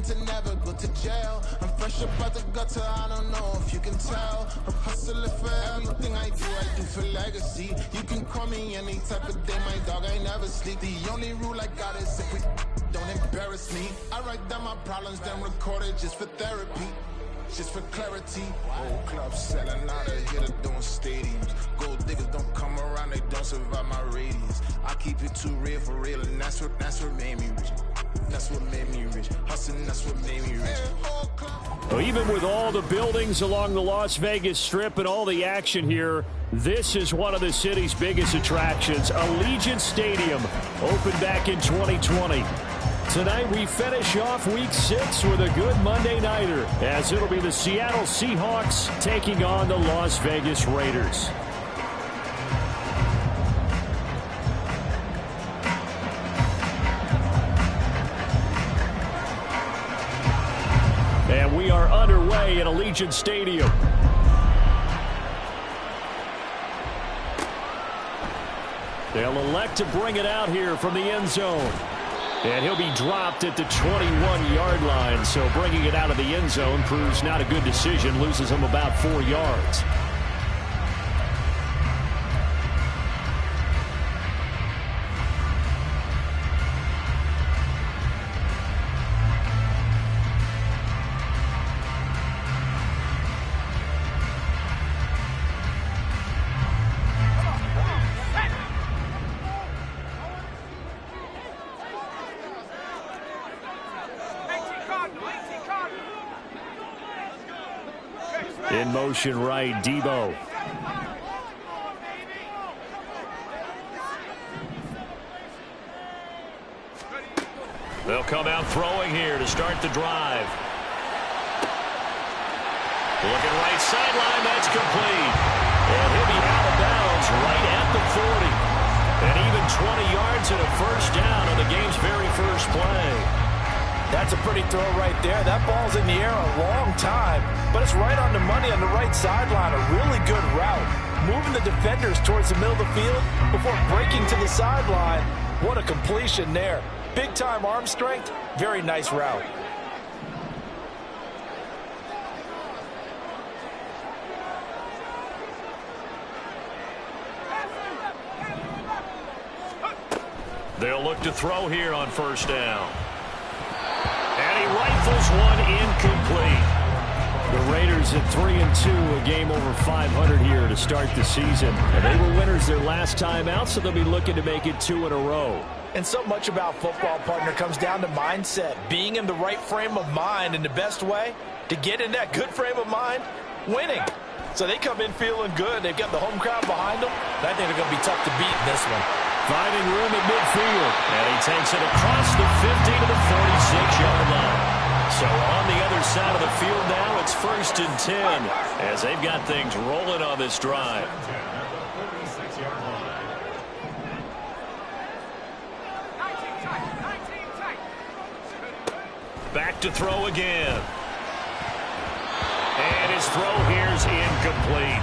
plan to never go to jail. I'm fresh up out the gutter, I don't know if you can tell. I'm hustling for everything I do for legacy. You can call me any type of day, my dog, I never sleep. The only rule I got is if we don't embarrass me. I write down my problems, then record it just for therapy. Just for clarity. Whole club selling out of here, doing stadiums. Gold diggers don't come around, they don't survive my radius. I keep it too real for real, and that's what made me rich. That's what made me rich. Hustling, that's what made me rich. Well, even with all the buildings along the Las Vegas Strip and all the action here, this is one of the city's biggest attractions. Allegiant Stadium opened back in 2020. Tonight we finish off Week 6 with a good Monday nighter, as it'll be the Seattle Seahawks taking on the Las Vegas Raiders. And we are underway at Allegiant Stadium. They'll elect to bring it out here from the end zone. And he'll be dropped at the 21-yard line, so bringing it out of the end zone proves not a good decision, loses him about 4 yards. In motion right, Debo. They'll come out throwing here to start the drive. Looking right sideline, that's complete. And he'll be out of bounds right at the 40. And even 20 yards and a first down on the game's very first play. That's a pretty throw right there. That ball's in the air a long time, but it's right on the money on the right sideline. A really good route. Moving the defenders towards the middle of the field before breaking to the sideline. What a completion there. Big-time arm strength. Very nice route. They'll look to throw here on first down. And he rifles one incomplete. The Raiders at 3-2, a game over 500 here to start the season. And they were winners their last time out, so they'll be looking to make it 2 in a row. And so much about football, partner, comes down to mindset. Being in the right frame of mind, and the best way to get in that good frame of mind, winning. So they come in feeling good. They've got the home crowd behind them. I think they're going to be tough to beat in this one. Finding room at midfield. And he takes it across the 50 to the 46-yard line. So on the other side of the field now, it's 1st and 10 as they've got things rolling on this drive. Back to throw again. And his throw here's incomplete.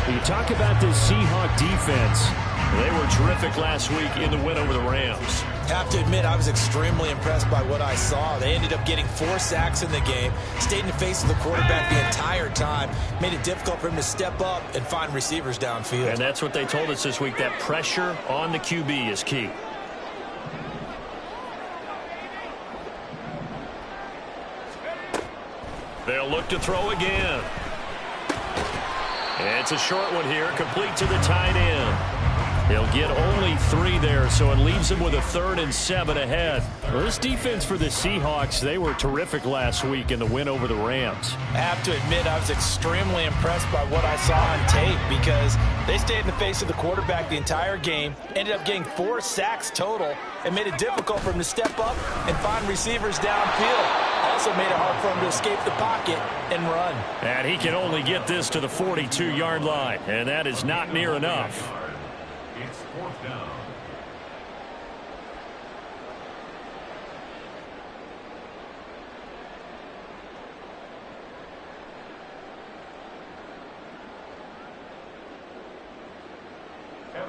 You talk about this Seahawk defense. They were terrific last week in the win over the Rams. Have to admit, I was extremely impressed by what I saw. They ended up getting 4 sacks in the game, stayed in the face of the quarterback the entire time, made it difficult for him to step up and find receivers downfield. And that's what they told us this week, that pressure on the QB is key. They'll look to throw again. And it's a short one here, complete to the tight end. He'll get only 3 there, so it leaves him with a 3rd and 7 ahead. Well, this defense for the Seahawks, they were terrific last week in the win over the Rams. I have to admit, I was extremely impressed by what I saw on tape because they stayed in the face of the quarterback the entire game, ended up getting 4 sacks total, and made it difficult for him to step up and find receivers downfield. Also made it hard for him to escape the pocket and run. And he can only get this to the 42-yard line, and that is not near enough. It's 4th down.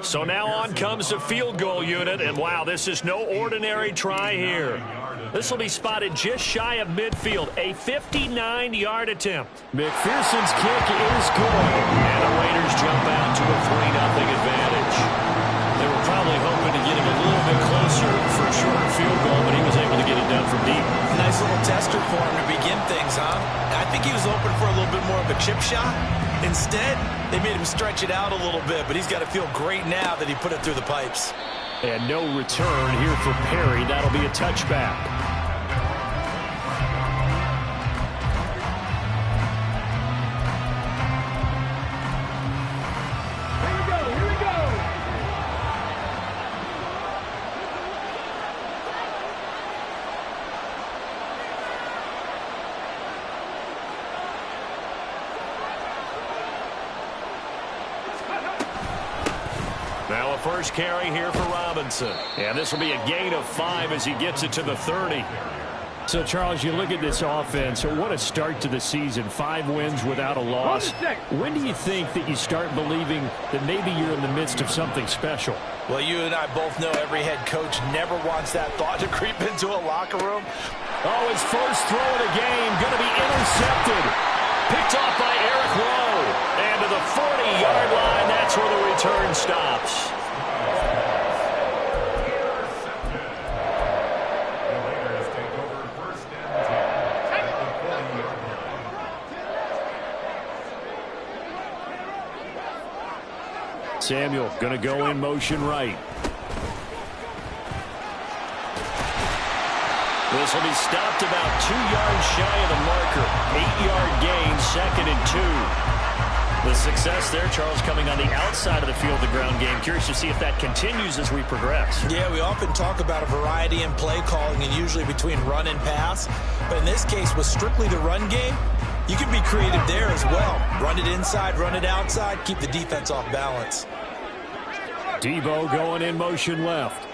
So now on comes the field goal unit, and wow, this is no ordinary try here. This will be spotted just shy of midfield. A 59-yard attempt. McPherson's kick is good. And the Raiders jump out to a 3-0 advantage. They were probably hoping to get him a little bit closer for a shorter field goal, but he was able to get it done from deep. Nice little tester for him to begin things, huh? I think he was hoping for a little bit more of a chip shot. Instead, they made him stretch it out a little bit, but he's got to feel great now that he put it through the pipes. And no return here for Perry. That'll be a touchback. Now a first carry here for Robinson. And this will be a gain of 5 as he gets it to the 30. So, Charles, you look at this offense, what a start to the season. 5 wins without a loss. When do you think that you start believing that maybe you're in the midst of something special? Well, you and I both know every head coach never wants that thought to creep into a locker room. Oh, his first throw of the game going to be intercepted. Picked off by Eric Rowe. And to the 40-yard line, that's where the return stops. Samuel going to go in motion right. This will be stopped about 2 yards shy of the marker. 8-yard gain, 2nd and 2. The success there, Charles, coming on the outside of the field, the ground game. Curious to see if that continues as we progress. Yeah, we often talk about a variety in play calling and usually between run and pass. But in this case, with strictly the run game, you can be creative there as well. Run it inside, run it outside, keep the defense off balance. Debo going in motion left.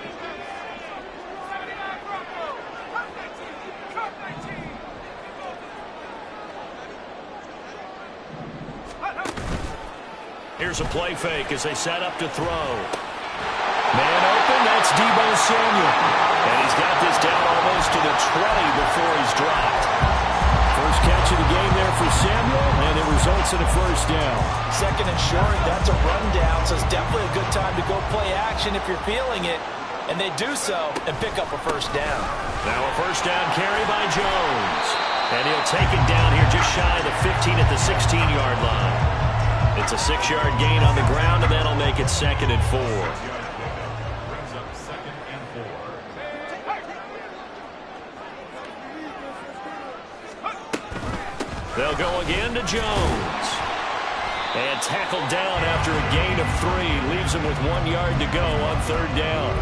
Here's a play fake as they set up to throw. Man open, that's Debo Samuel. And he's got this down almost to the 20 before he's dropped. First catch of the game there for Samuel, and it results in a first down. 2nd and short, that's a rundown, so it's definitely a good time to go play action if you're feeling it. And they do so and pick up a first down. Now a first down carry by Jones. And he'll take it down here just shy of the 15 at the 16-yard line. It's a 6-yard gain on the ground, and that'll make it 2nd and 4. They'll go again to Jones. And tackled down after a gain of 3. Leaves him with 1 yard to go on 3rd down.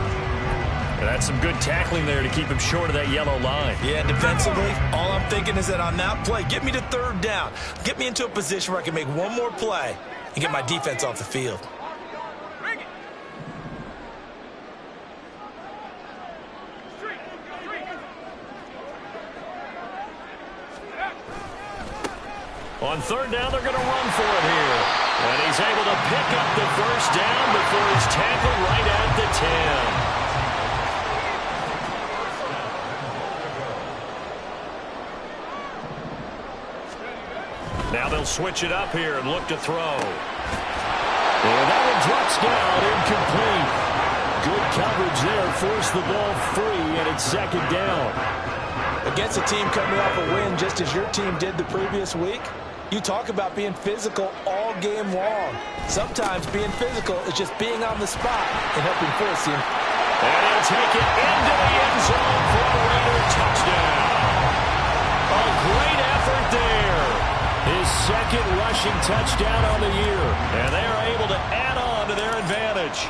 And that's some good tackling there to keep him short of that yellow line. Yeah, defensively, all I'm thinking is that on that play, get me to 3rd down. Get me into a position where I can make one more play and get my defense off the field. On 3rd down, they're going to run for it here. And he's able to pick up the first down before he's tackled right at the 10. Now they'll switch it up here and look to throw. And that one drops down, incomplete. Good coverage there, forced the ball free, and it's 2nd down. Against a team coming off a win just as your team did the previous week, you talk about being physical all game long. Sometimes being physical is just being on the spot and helping force him. And he'll take it into the end zone for a Raider touchdown. A great effort there. His 2nd rushing touchdown on the year. And they are able to add on to their advantage.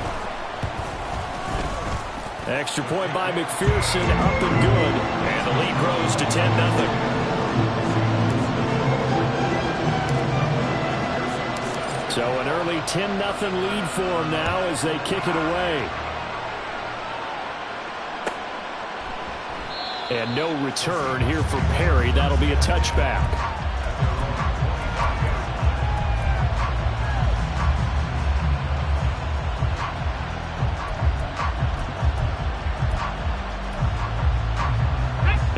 Extra point by McPherson, up and good. And the lead grows to 10-0. So an early 10-0 lead for them now as they kick it away. And no return here for Perry. That'll be a touchback.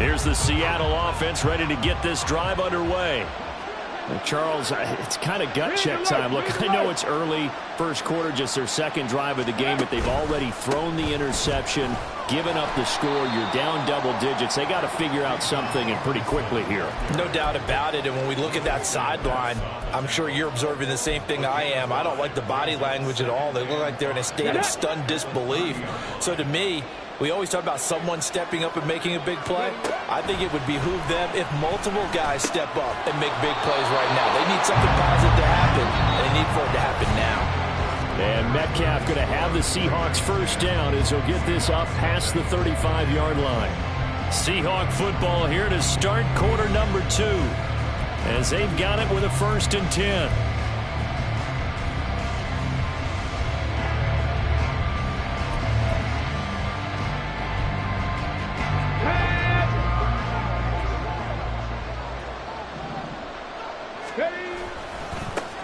Here's the Seattle offense ready to get this drive underway. Charles, it's kind of gut check time. Look, I know it's early, first quarter, just their second drive of the game, but they've already thrown the interception, given up the score. You're down double digits. They got to figure out something, and pretty quickly here. No doubt about it, and when we look at that sideline, I'm sure you're observing the same thing I am. I don't like the body language at all. They look like they're in a state of stunned disbelief. So to me, we always talk about someone stepping up and making a big play. I think it would behoove them if multiple guys step up and make big plays right now. They need something positive to happen, and they need for it to happen now. And Metcalf going to have the Seahawks first down as he'll get this up past the 35-yard line. Seahawk football here to start quarter number 2 as they've got it with a 1st and 10.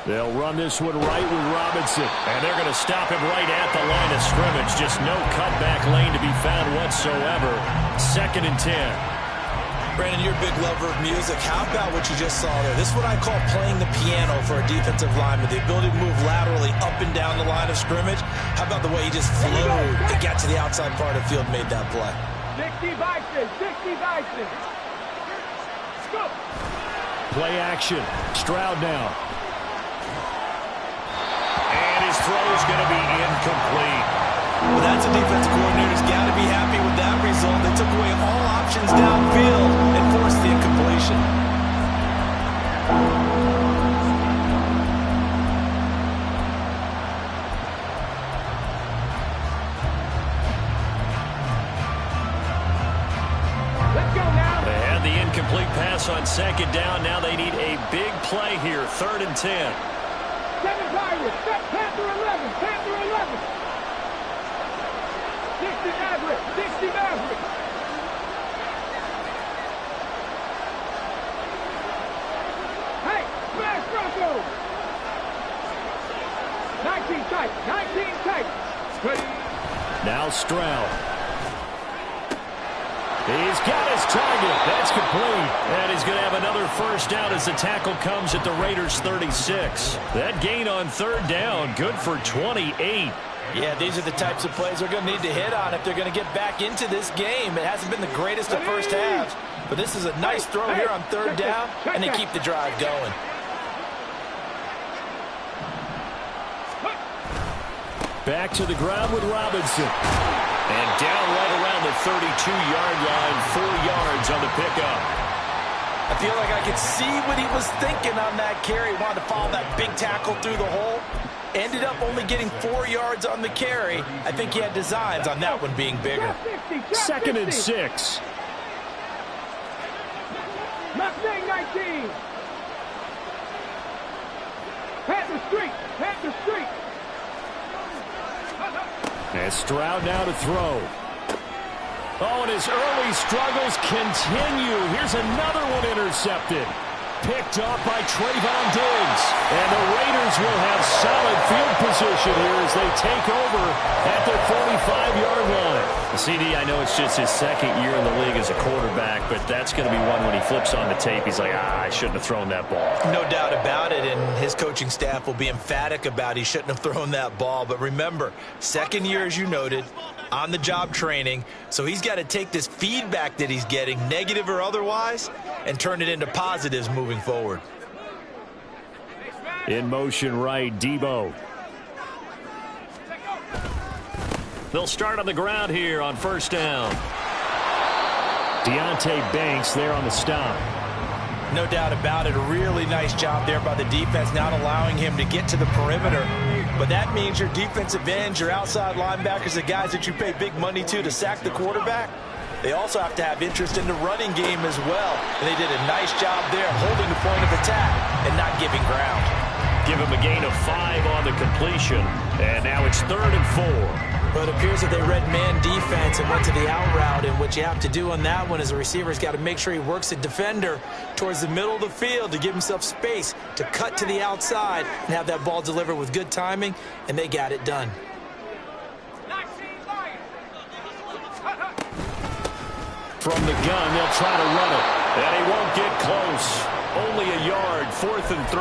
They'll run this one right with Robinson. And they're going to stop him right at the line of scrimmage. Just no cutback lane to be found whatsoever. 2nd and 10. Brandon, you're a big lover of music. How about what you just saw there? This is what I call playing the piano for a defensive lineman. The ability to move laterally up and down the line of scrimmage. How about the way he just flew to get to the outside part of the field and made that play? 60 Vikings, 60 Vikings. Go. Play action. Stroud now. His throw's going to be incomplete. Well, that's a defensive coordinator's got to be happy with that result. They took away all options downfield and forced the incompletion. Let's go now. They had the incomplete pass on 2nd down. Now they need a big play here. 3rd and 10. 7 Pirates, Panther 11, Panther 11. 60 Maverick, 60 Maverick. Hey, smash Broncos. 19 tight, 19 tight. Now Stroud. He's got his target. That's complete. And he's going to have another first down as the tackle comes at the Raiders' 36. That gain on 3rd down, good for 28. Yeah, these are the types of plays they're going to need to hit on if they're going to get back into this game. It hasn't been the greatest of first halves, but this is a nice throw here on 3rd down, and they keep the drive going. Back to the ground with Robinson. And down right around the 32-yard line, 4 yards on the pickup. I feel like I could see what he was thinking on that carry. Wanted to follow that big tackle through the hole. Ended up only getting 4 yards on the carry. I think he had designs on that one being bigger. 2nd and 6. Mustang 19. Panther Street, Panther Street. And Stroud now to throw. Oh, and his early struggles continue. Here's another one intercepted. Picked off by Trayvon Diggs. And the Raiders will have solid field position here as they take over at their 45-yard line. CD, I know it's just his 2nd year in the league as a quarterback, but that's going to be one when he flips on the tape, he's like, I shouldn't have thrown that ball. No doubt about it, and his coaching staff will be emphatic about he shouldn't have thrown that ball. But remember, 2nd year, as you noted, on-the-job training, so he's got to take this feedback that he's getting, negative or otherwise, and turn it into positives moving forward. In motion right, Debo. They'll start on the ground here on 1st down. Deonte Banks there on the stop. No doubt about it. A really nice job there by the defense, not allowing him to get to the perimeter. But that means your defensive ends, your outside linebackers, the guys that you pay big money to sack the quarterback, they also have to have interest in the running game as well. And they did a nice job there holding the point of attack and not giving ground. Give him a gain of 5 on the completion. And now it's 3rd and 4. But it appears that they read man defense and went to the out route. And what you have to do on that one is the receiver's got to make sure he works the defender towards the middle of the field to give himself space to cut to the outside and have that ball delivered with good timing, and they got it done. from the gun. They'll try to run it. And he won't get close. Only a yard, 4th and 3.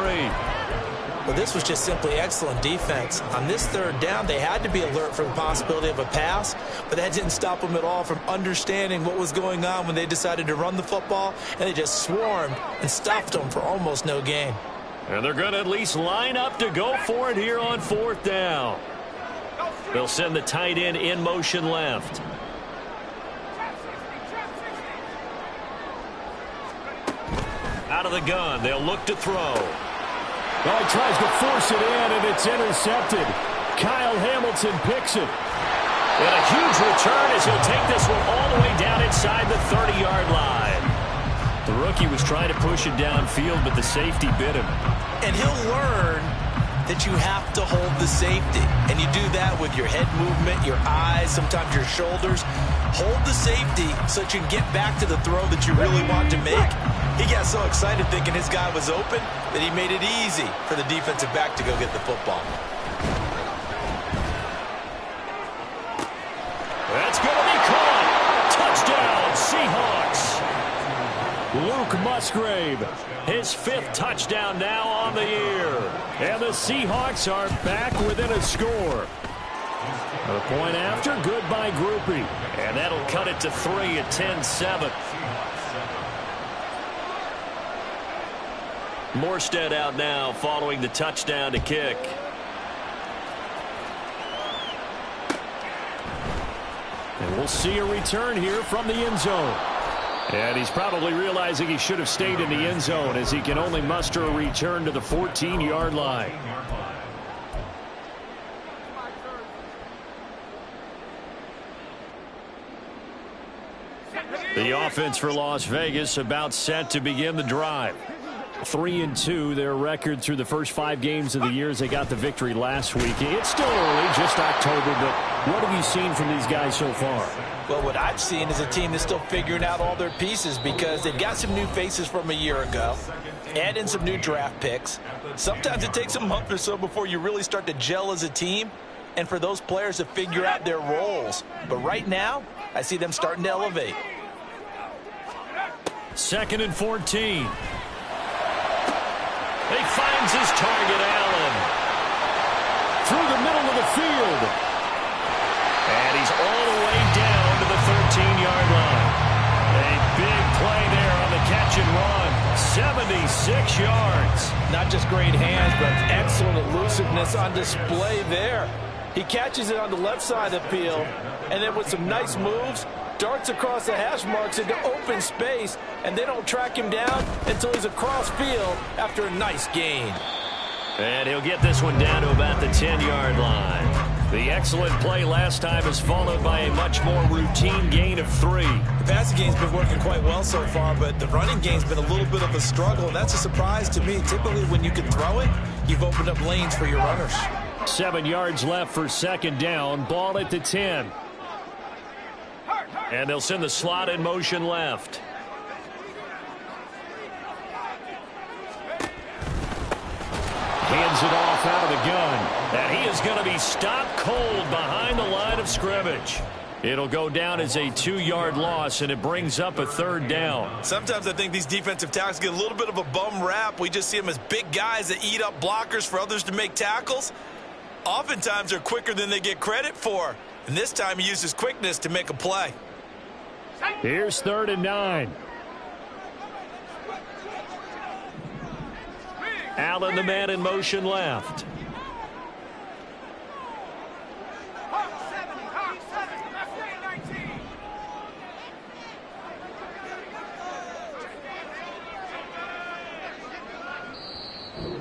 Well, this was just simply excellent defense. On this third down, they had to be alert for the possibility of a pass, but that didn't stop them at all from understanding what was going on when they decided to run the football, and they just swarmed and stuffed them for almost no gain. And they're going to at least line up to go for it here on 4th down. They'll send the tight end in motion left. Out of the gun, they'll look to throw. Well, he tries to force it in, and it's intercepted. Kyle Hamilton picks it. And a huge return as he'll take this one all the way down inside the 30-yard line. The rookie was trying to push it downfield, but the safety bit him. And he'll learn that you have to hold the safety. And you do that with your head movement, your eyes, sometimes your shoulders. Hold the safety so that you can get back to the throw that you really want to make. He got so excited thinking his guy was open that he made it easy for the defensive back to go get the football. That's going to be caught. Touchdown, Seahawks. Luke Musgrave. His 5th touchdown now on the year. And the Seahawks are back within a score. A point after, good by Groupie. And that'll cut it to 3 at 10-7. Morstead out now following the touchdown to kick. And we'll see a return here from the end zone. And he's probably realizing he should have stayed in the end zone as he can only muster a return to the 14-yard line. The offense for Las Vegas about set to begin the drive. 3-2, their record through the first 5 games of the year as they got the victory last week. It's still early, just October, but what have you seen from these guys so far? Well, what I've seen is a team that's still figuring out all their pieces because they've got some new faces from a year ago, add in some new draft picks. Sometimes it takes a month or so before you really start to gel as a team and for those players to figure out their roles. But right now, I see them starting to elevate. 2nd and 14. He finds his target, Allen. Through the middle of the field. And he's all the way down to the 13-yard line. A big play there on the catch and run. 76 yards. Not just great hands, but excellent elusiveness on display there. He catches it on the left side of the field, and then with some nice moves, darts across the hash marks into open space, and they don't track him down until he's across field after a nice gain. And he'll get this one down to about the 10-yard line. The excellent play last time is followed by a much more routine gain of 3. The passing game's been working quite well so far, but the running game's been a little bit of a struggle, and that's a surprise to me. Typically, when you can throw it, you've opened up lanes for your runners. 7 yards left for 2nd down. Ball at the 10. And they'll send the slot in motion left. Hands it off out of the gun. And he is going to be stopped cold behind the line of scrimmage. It'll go down as a 2-yard loss, and it brings up a 3rd down. Sometimes I think these defensive tackles get a little bit of a bum rap. We just see them as big guys that eat up blockers for others to make tackles. Oftentimes they're quicker than they get credit for. And this time he uses quickness to make a play. Here's 3rd and 9. Allen, the man in motion left.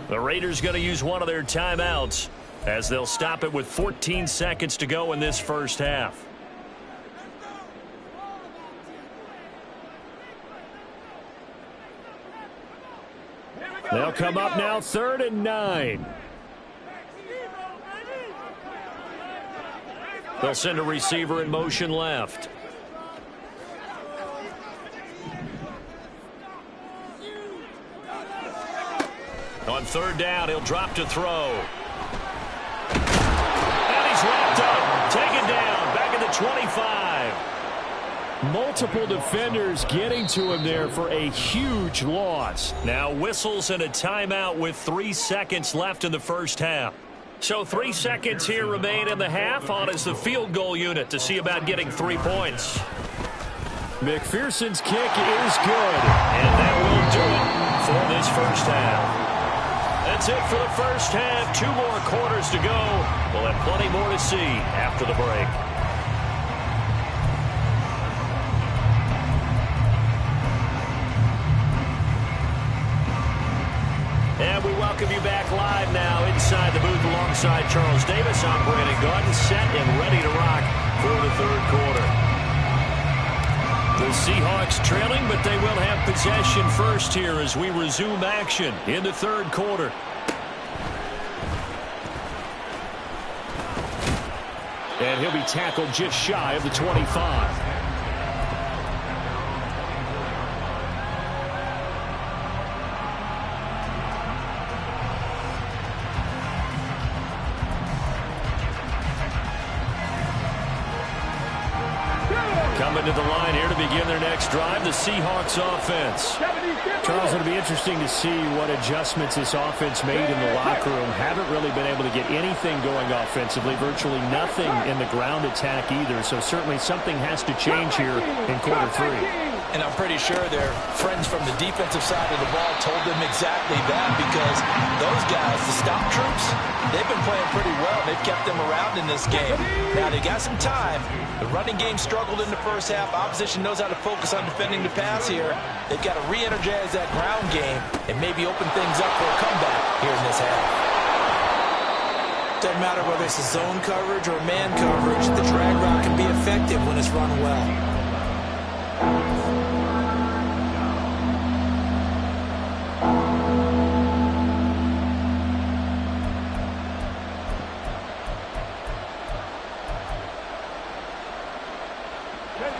The Raiders going to use one of their timeouts as they'll stop it with 14 seconds to go in this first half. They'll come up now, 3rd and 9. They'll send a receiver in motion left. On 3rd down, he'll drop to throw. And he's wrapped up. Taken down. Back at the 25. Multiple defenders getting to him there for a huge loss. Now whistles and a timeout with 3 seconds left in the first half. So 3 seconds here remain in the half. On is the field goal unit to see about getting 3 points. McPherson's kick is good. And that will do it for this first half. That's it for the first half. 2 more quarters to go. We'll have plenty more to see after the break. And we welcome you back live now inside the booth alongside Charles Davis. I'm Brandon Gaudin, set and ready to rock for the third quarter. The Seahawks trailing, but they will have possession first here as we resume action in the third quarter. And he'll be tackled just shy of the 25. Coming to the line here to begin their next drive, the Seahawks offense. Charles, it'll be interesting to see what adjustments this offense made in the locker room. Haven't really been able to get anything going offensively, virtually nothing in the ground attack either. So certainly something has to change here in quarter 3. And I'm pretty sure their friends from the defensive side of the ball told them exactly that, because those guys, the stop troops, they've been playing pretty well. They've kept them around in this game. Now they got some time. The running game struggled in the first half. Opposition knows how to focus on defending the pass here. They've got to re-energize that ground game and maybe open things up for a comeback here in this half. Doesn't matter whether it's a zone coverage or man coverage, the drag route can be effective when it's run well.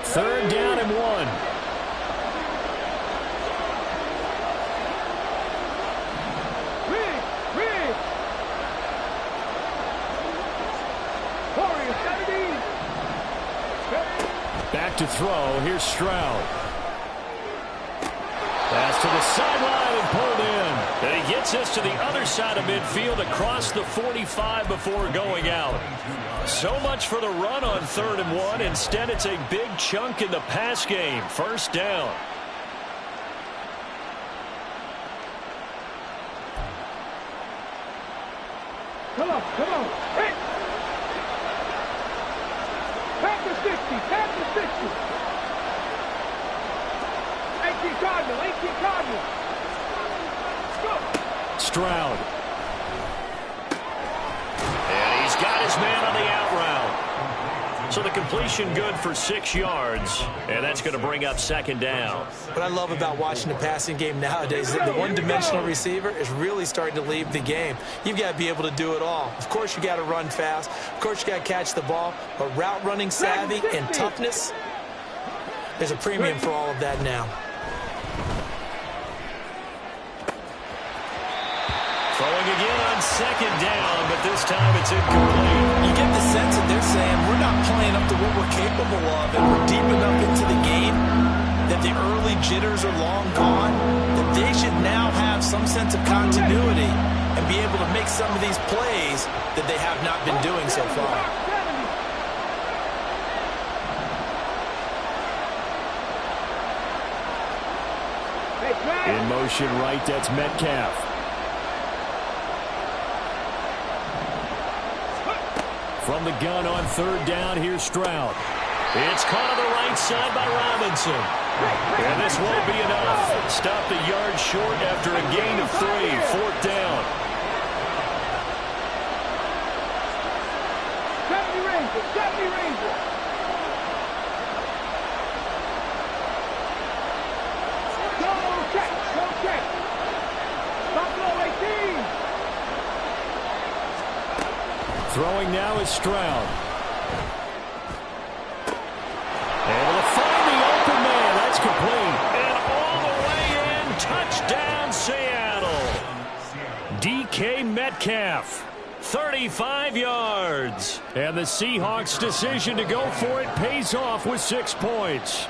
Third down and 1. Back to throw. Here's Stroud. Pass to the sideline and pulled in. And he gets us to the other side of midfield across the 45 before going out. So much for the run on 3rd and 1. Instead, it's a big chunk in the pass game. First down. Come on. Hit. Back to 60. 18 Cardinal. Go. Stroud. And he's got his man on the out route. So the completion good for 6 yards. And that's going to bring up 2nd down. What I love about watching the passing game nowadays is that the one-dimensional receiver is really starting to leave the game. You've got to be able to do it all. Of course, you got to run fast. Of course, you got to catch the ball. But route running savvy and toughness, there's a premium for all of that now. Throwing again on 2nd down, but this time it's incomplete. You get the sense that they're saying we're not playing up to what we're capable of, and we're deep enough into the game that the early jitters are long gone, that they should now have some sense of continuity and be able to make some of these plays that they have not been doing so far. In motion right, that's Metcalf. From the gun on 3rd down, here's Stroud. It's caught on the right side by Robinson. And this won't be enough. Stopped a yard short after a gain of 3. 4th down. 70 Rangers. Go check. Buffalo 18. Throwing now is Stroud. Able to find the open man. That's complete. And all the way in. Touchdown, Seattle. DK Metcalf. 35 yards. And the Seahawks' decision to go for it pays off with 6 points.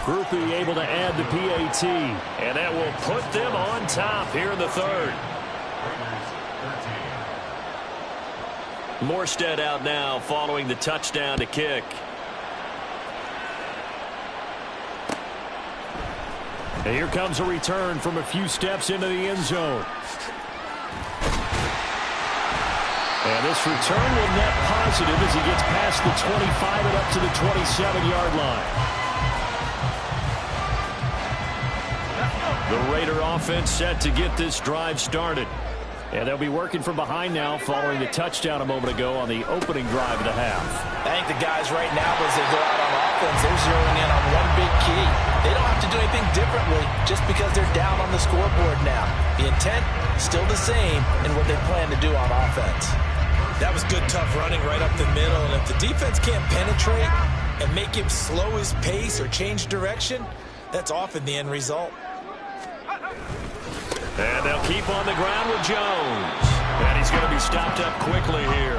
Grupe able to add the PAT. And that will put them on top here in the third. Morstead out now following the touchdown to kick. And here comes a return from a few steps into the end zone. And this return will net positive as he gets past the 25 and up to the 27-yard line. The Raider offense set to get this drive started. And they'll be working from behind now following the touchdown a moment ago on the opening drive of the half. I think the guys right now, as they go out on offense, they're zeroing in on one big key. They don't have to do anything differently just because they're down on the scoreboard now. The intent, still the same in what they plan to do on offense. That was good, tough running right up the middle. And if the defense can't penetrate and make him slow his pace or change direction, that's often the end result. And they'll keep on the ground with Jones. And he's going to be stopped up quickly here.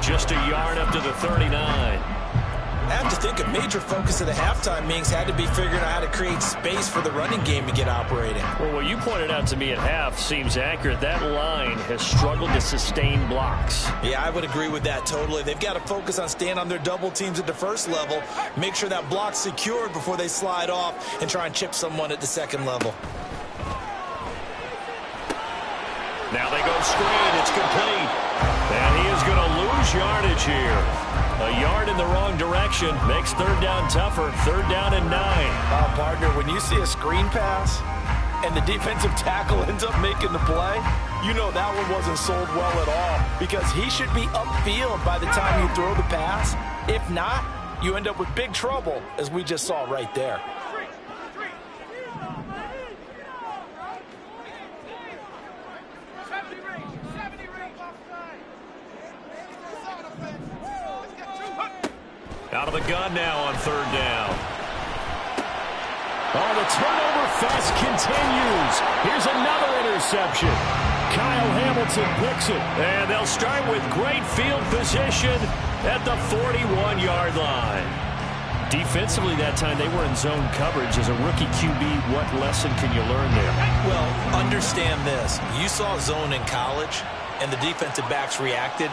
Just a yard up to the 39. I have to think a major focus of the halftime meetings had to be figuring out how to create space for the running game to get operating. Well, what you pointed out to me at half seems accurate. That line has struggled to sustain blocks. Yeah, I would agree with that totally. They've got to focus on staying on their double teams at the first level, make sure that block's secured before they slide off and try and chip someone at the second level. Now they go screen. It's complete. And he is going to lose yardage here. A yard in the wrong direction makes third down tougher. Third down and 9. Partner, when you see a screen pass and the defensive tackle ends up making the play, you know that one wasn't sold well at all because he should be upfield by the time you throw the pass. If not, you end up with big trouble, as we just saw right there. Out of the gun now on third down. Oh, the turnover fest continues. Here's another interception. Kyle Hamilton picks it. And they'll start with great field position at the 41-yard line. Defensively that time, they were in zone coverage. As a rookie QB, what lesson can you learn there? Well, understand this. You saw zone in college, and the defensive backs reacted,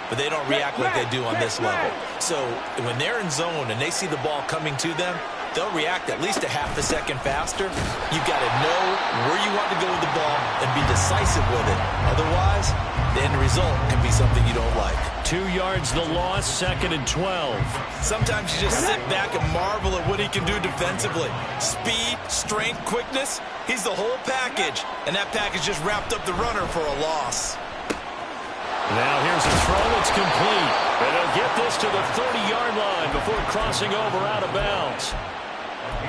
but they don't react like they do on this level. So when they're in zone and they see the ball coming to them, they'll react at least a half a second faster. You've got to know where you want to go with the ball and be decisive with it. Otherwise, the end result can be something you don't like. 2 yards the loss, 2nd and 12. Sometimes you just sit back and marvel at what he can do defensively. Speed, strength, quickness, he's the whole package. And that package just wrapped up the runner for a loss. Now here's a throw. It's complete. And they'll get this to the 30-yard line before crossing over out of bounds.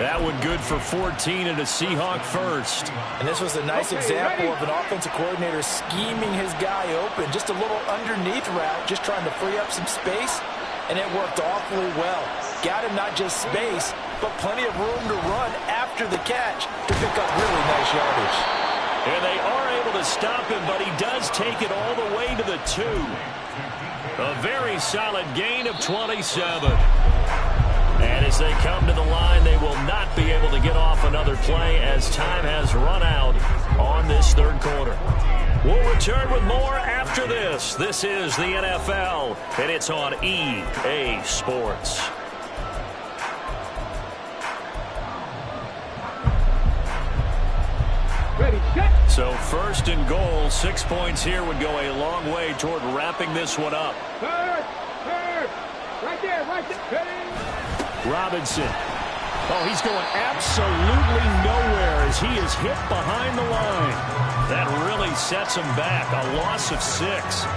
That one good for 14 and a Seahawk first. And this was a nice example of an offensive coordinator scheming his guy open. Just a little underneath route, just trying to free up some space. And it worked awfully well. Got him not just space, but plenty of room to run after the catch to pick up really nice yardage. And they are able to stop him, but he does take it all the way to the 2. A very solid gain of 27. And as they come to the line, they will not be able to get off another play as time has run out on this third quarter. We'll return with more after this. This is the NFL, and it's on EA Sports. So first and goal, 6 points here would go a long way toward wrapping this one up. Third. Right there. Robinson. Oh, he's going absolutely nowhere as he is hit behind the line. That really sets him back. A loss of 6.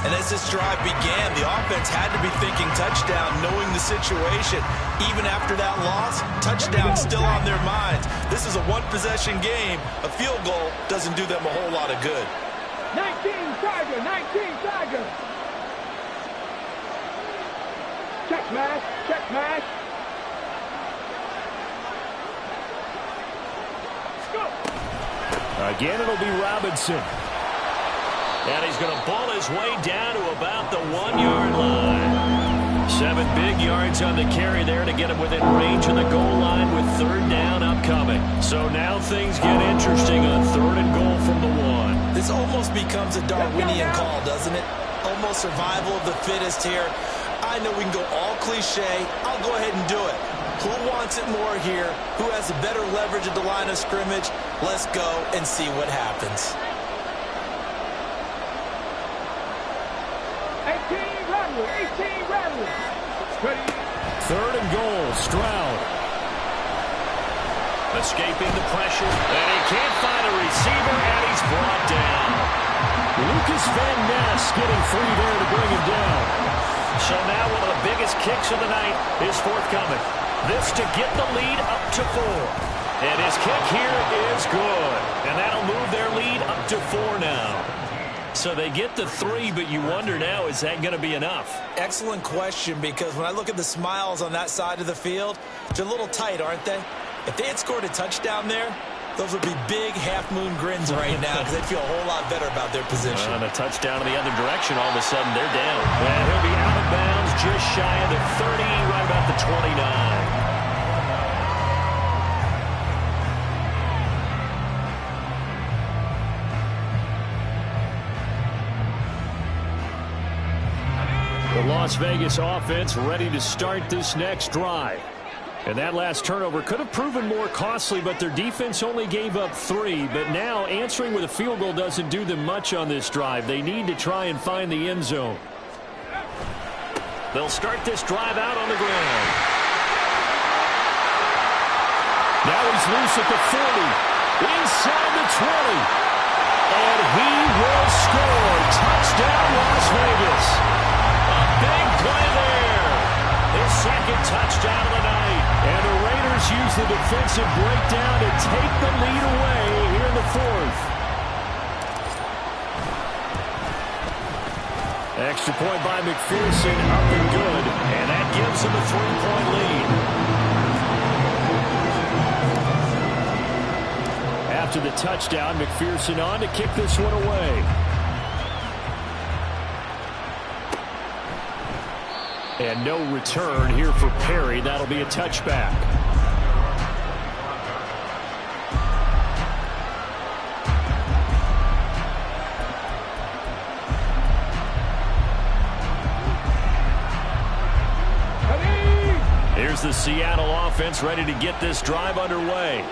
And as this drive began, the offense had to be thinking touchdown, knowing the situation. Even after that loss, touchdown still on their minds. This is a one-possession game. A field goal doesn't do them a whole lot of good. 19 Tiger. Check mash. Again, it'll be Robinson. And he's going to ball his way down to about the 1-yard line. 7 big yards on the carry there to get him within range of the goal line with 3rd down upcoming. So now things get interesting on 3rd and goal from the 1. This almost becomes a Darwinian call, doesn't it? Almost survival of the fittest here. I know we can go all cliche. I'll go ahead and do it. Who wants it more here? Who has a better leverage at the line of scrimmage? Let's go and see what happens. 18 Rattler. 3rd and goal, Stroud. Escaping the pressure, and he can't find a receiver, and he's brought down. Lucas Van Ness getting free there to bring him down. So now one of the biggest kicks of the night is forthcoming. This to get the lead up to 4. And his kick here is good. And that'll move their lead up to 4 now. So they get the 3, but you wonder now, is that going to be enough? Excellent question, because when I look at the smiles on that side of the field, they're a little tight, aren't they? If they had scored a touchdown there, those would be big half-moon grins right now because they'd feel a whole lot better about their position. On a touchdown in the other direction, all of a sudden they're down. And he'll be out of bounds just shy of the 30, right about the 29. The Las Vegas offense ready to start this next drive. And that last turnover could have proven more costly, but their defense only gave up 3. But now answering with a field goal doesn't do them much on this drive. They need to try and find the end zone. They'll start this drive out on the ground. Now he's loose at the 40. Inside the 20. And he will score. Touchdown, Las Vegas. A big play there. His 2nd touchdown of the night. And the Raiders use the defensive breakdown to take the lead away here in the 4th. Extra point by McPherson, up and good. And that gives them a 3-point lead. After the touchdown, McPherson on to kick this one away. And no return here for Perry. That'll be a touchback. Here's the Seattle offense ready to get this drive underway.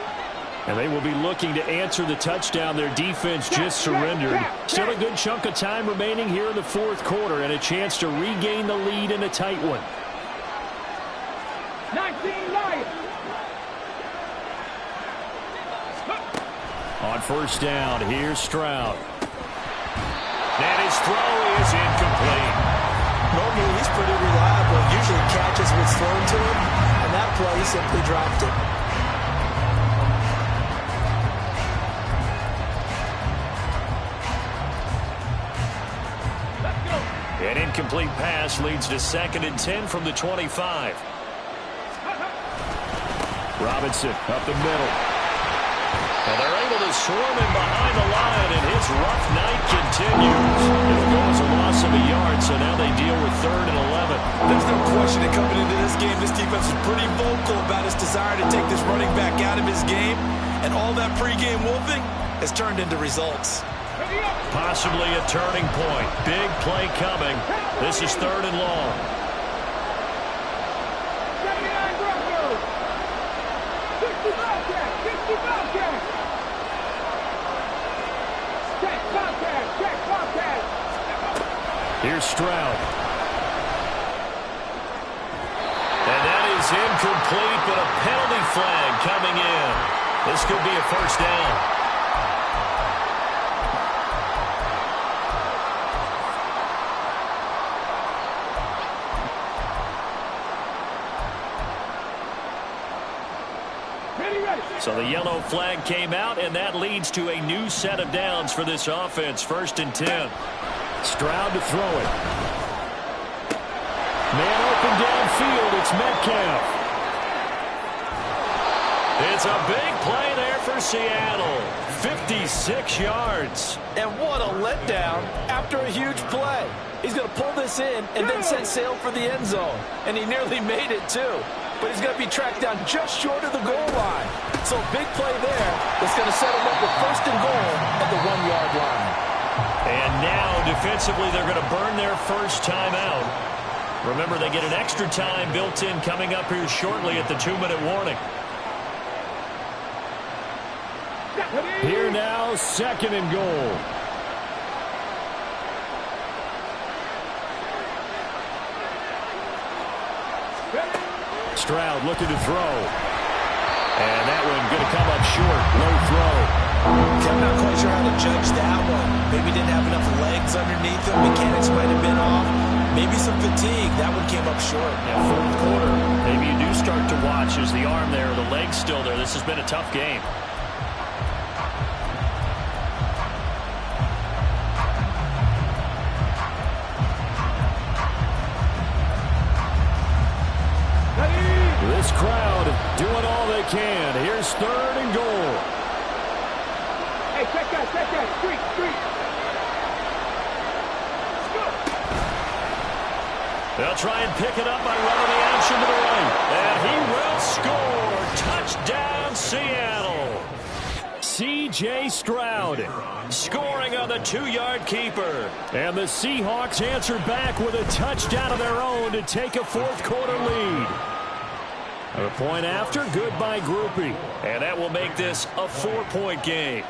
And they will be looking to answer the touchdown their defense just surrendered. Still a good chunk of time remaining here in the 4th quarter and a chance to regain the lead in a tight one. 19 Lions. On 1st down, here's Stroud. And his throw is incomplete. Normally, he's pretty reliable. Usually catches what's thrown to him, and that play, he simply dropped it. An incomplete pass leads to 2nd and 10 from the 25. Robinson up the middle. And they're able to swarm him behind the line, and his rough night continues. It'll go as a loss of a yard, so now they deal with 3rd and 11. There's no question that coming into this game, this defense was pretty vocal about his desire to take this running back out of his game, and all that pregame wolfing has turned into results. Possibly a turning point. Big play coming. This is 3rd and long. 79 Broncos. 60 Bobcats. 60 Bobcats. Check Bobcats. Check Bobcats. Here's Stroud. And that is incomplete, but a penalty flag coming in. This could be a 1st down. So the yellow flag came out, and that leads to a new set of downs for this offense. 1st and 10. Stroud to throw it. Man open downfield. It's Metcalf. It's a big play there for Seattle. 56 yards. And what a letdown after a huge play. He's going to pull this in and then set sail for the end zone. And he nearly made it, too. But he's going to be tracked down just short of the goal line. So big play there that's going to set him up with first and goal at the 1-yard line. And now, defensively, they're going to burn their first time out. Remember, they get an extra time built in coming up here shortly at the 2-minute warning. Here now, second and goal. Stroud looking to throw. And that one going to come up short. Low throw. I'm not quite sure how to judge that one. Maybe didn't have enough legs underneath him. Mechanics might have been off. Maybe some fatigue. That one came up short. Yeah, fourth quarter. Maybe you do start to watch as the arm there, the leg's still there. This has been a tough game. This crowd doing all they can. Here's third and goal. Hey, check that. Street. They'll try and pick it up by running the action to the right. And he will score. Touchdown, Seattle. C.J. Stroud Scoring on the 2-yard keeper. And the Seahawks answer back with a touchdown of their own to take a fourth quarter lead. A point after, good by Grupe. And that will make this a 4-point game.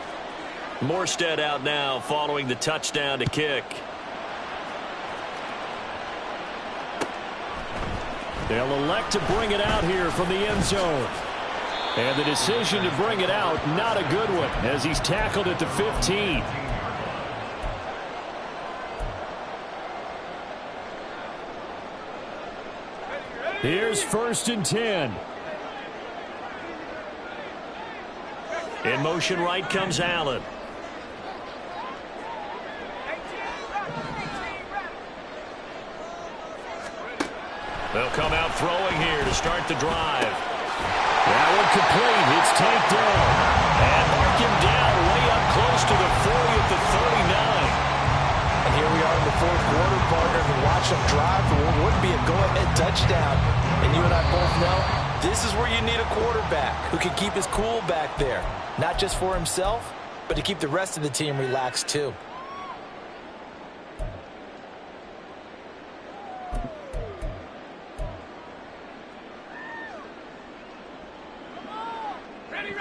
Morstead out now following the touchdown to kick. They'll elect to bring it out here from the end zone. And the decision to bring it out, not a good one, as he's tackled at the 15. Here's first and 10. In motion right comes Allen. They'll come out throwing here to start the drive. That one complete. It's tanked down. And mark him down way up close to the 40 at the 39. And here we are in the fourth quarter, partner, and watch them drive for what would be a go-ahead touchdown. And you and I both know this is where you need a quarterback who can keep his cool back there. Not just for himself, but to keep the rest of the team relaxed too. Ready.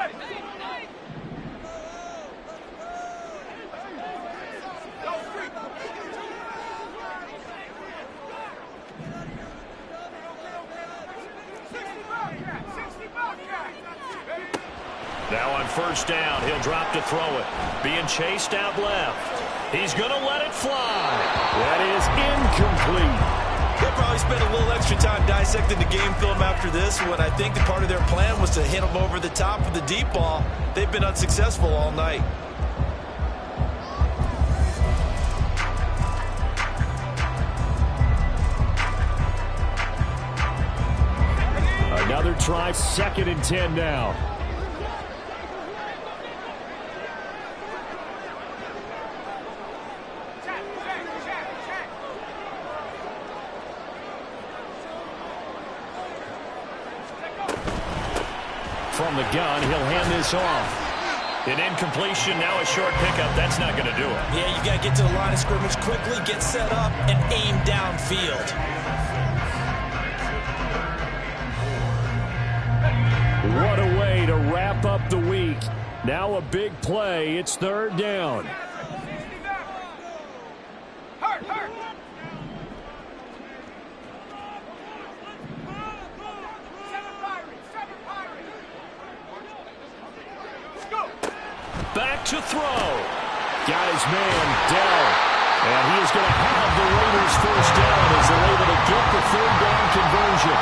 Now on first down, he'll drop to throw it. Being chased out left. He's going to let it fly. That is incomplete. They'll probably spend a little extra time dissecting the game film after this when I think the part of their plan was to hit them over the top with the deep ball. They've been unsuccessful all night. Another try, second and 10 now. From the gun, he'll hand this off. An incompletion, now a short pickup. That's not going to do it. Yeah, you got to get to the line of scrimmage quickly, get set up, and aim downfield. What a way to wrap up the week. Now a big play. It's third down. Back to throw. Got his man, Dell. And he is going to have the Raiders first down as they're able to get the third down conversion.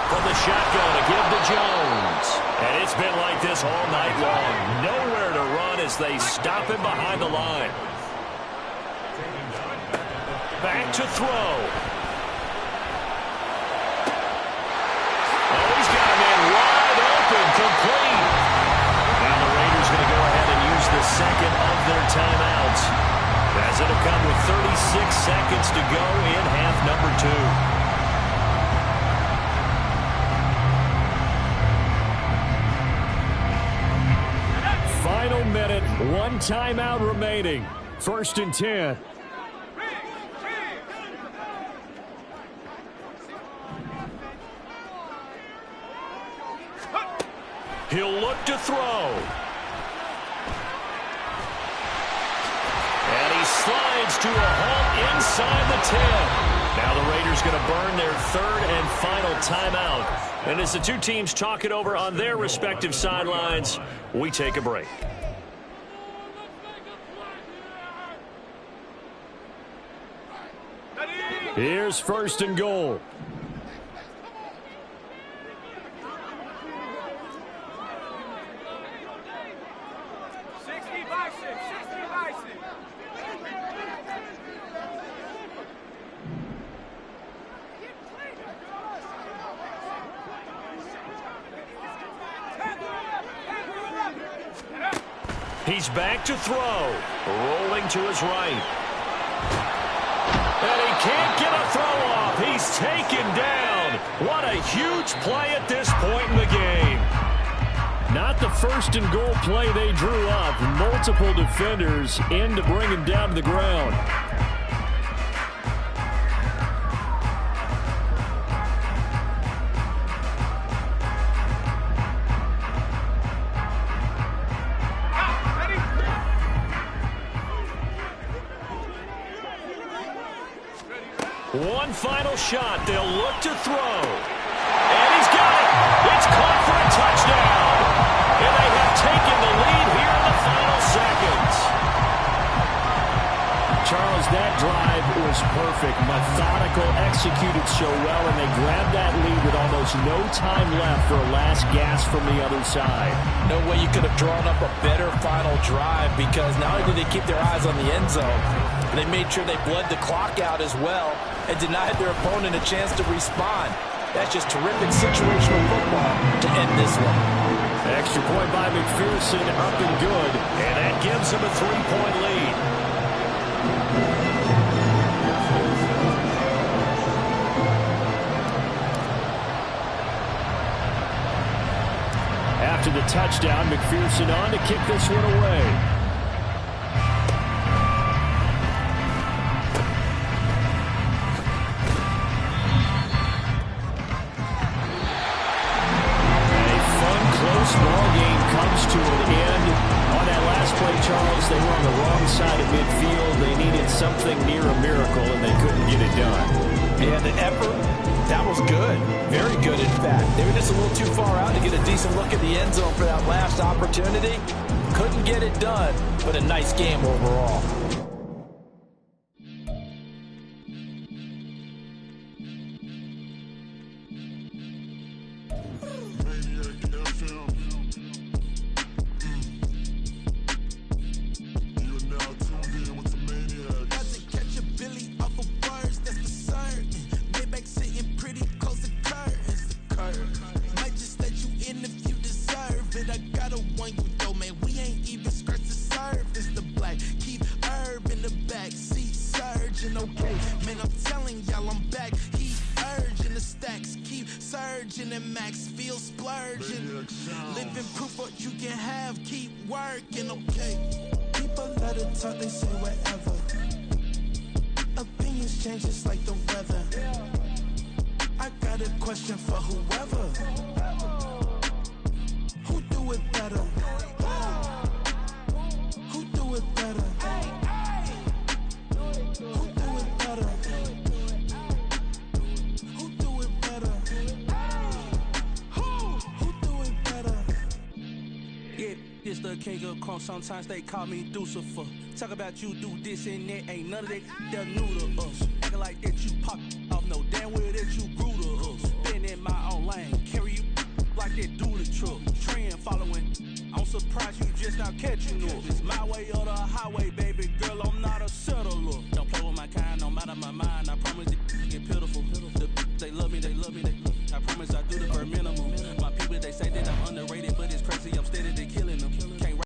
From the shotgun to give to Jones. And it's been like this all night long. Nowhere to run as they stop him behind the line. Back to throw. as it'll come with 36 seconds to go in half number 2. Final minute, one timeout remaining. 1st and 10. He'll look to throw. And he slides to a halt inside the 10. Now the Raiders going to burn their 3rd and final timeout. And as the two teams talk it over on their respective sidelines, we take a break. Here's 1st and goal. He's back to throw. Rolling to his right. And he can't get a throw off. He's taken down. What a huge play at this point in the game. Not the 1st and goal play they drew up. Multiple defenders in to bring him down to the ground. One final shot. They'll look to throw. And he's got it. It's caught for a touchdown. And they have taken the lead here in the final seconds. Charles, that drive was perfect. Methodical, executed so well, and they grabbed that lead with almost no time left for a last gasp from the other side. No way you could have drawn up a better final drive, because not only did they keep their eyes on the end zone, they made sure they bled the clock out as well and denied their opponent a chance to respond. That's just terrific situational football to end this one. Extra point by McPherson, up and good. And that gives him a 3-point lead. After the touchdown, McPherson on to kick this one away. Ball game comes to an end. On that last play, Charles, they were on the wrong side of midfield. They needed something near a miracle, and they couldn't get it done. Yeah, the effort, that was good. Very good, in fact. They were just a little too far out to get a decent look at the end zone for that last opportunity. Couldn't get it done, but a nice game overall. Sometimes they call me Lucifer. Talk about you do this and that. Ain't none of that they're new to us. Acting like that you pop off. No damn well that you grew to us. Been in my own lane. Carry you like that do the truck. Trend following. I'm surprised you just now catching up. It's my way or the highway, baby.